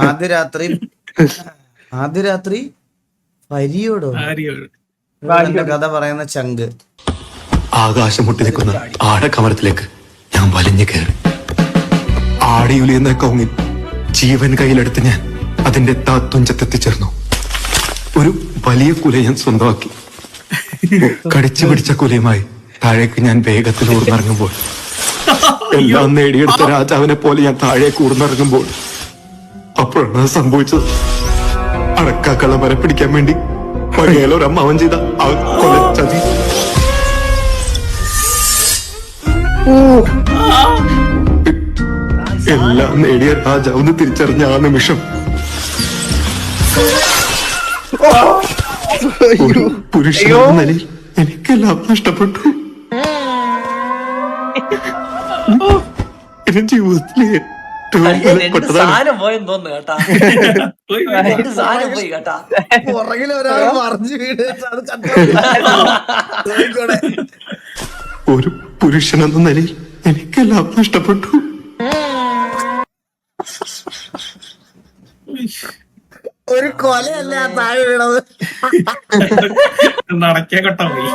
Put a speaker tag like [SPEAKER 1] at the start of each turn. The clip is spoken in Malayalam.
[SPEAKER 1] ആദ്യ രാത്രി പരിയോടോ എന്റെ കഥ പറയുന്ന ചങ്ക്.
[SPEAKER 2] ആകാശം മുട്ടി നിൽക്കുന്ന ആടക്കമരത്തിലേക്ക് ഞാൻ വലിഞ്ഞു കയറി. ആടിയുലിയുന്ന കൗങ്ങിൽ ജീവൻ കയ്യിലെടുത്ത് ഞാൻ അതിന്റെ താത്തുഞ്ചത്തെത്തിച്ചേർന്നു. ഒരു വലിയ കുല ഞാൻ സ്വന്തമാക്കി. കടിച്ചു പിടിച്ച കുലയുമായി താഴേക്ക് ഞാൻ വേഗത്തിൽ ഊർന്നിറങ്ങുമ്പോൾ, എല്ലാം നേടിയെടുത്ത രാജാവിനെ പോലെ ഞാൻ താഴേക്ക് ഊർന്നിറങ്ങുമ്പോൾ അപ്പോഴാണ് സംഭവിച്ചത്. അടക്കാക്കള മര പിടിക്കാൻ വേണ്ടി പഴയൊരമ്മാവൻ ചെയ്ത ആ കൊലച്ചതി. എല്ലാം നേടിയ രാജാവെന്ന് തിരിച്ചറിഞ്ഞ ആ നിമിഷം ഒരു പുരുഷനെന്ന നിലയിൽ എനിക്കെല്ലാം നഷ്ടപ്പെട്ടു. എന്റെ ജീവിതത്തിലെ ഏറ്റവും വിലപ്പെട്ടതാണ്.
[SPEAKER 1] പുറകിൽ ഒരാൾ മറിഞ്ഞു വീട്
[SPEAKER 2] ഒരു പുരുഷനെന്ന നിലയിൽ എനിക്കെല്ലാം നഷ്ടപ്പെട്ടു.
[SPEAKER 1] ഒരു കൊലയല്ല താഴെ വീണത്.
[SPEAKER 3] നടക്കേ കെട്ടാ പോയി.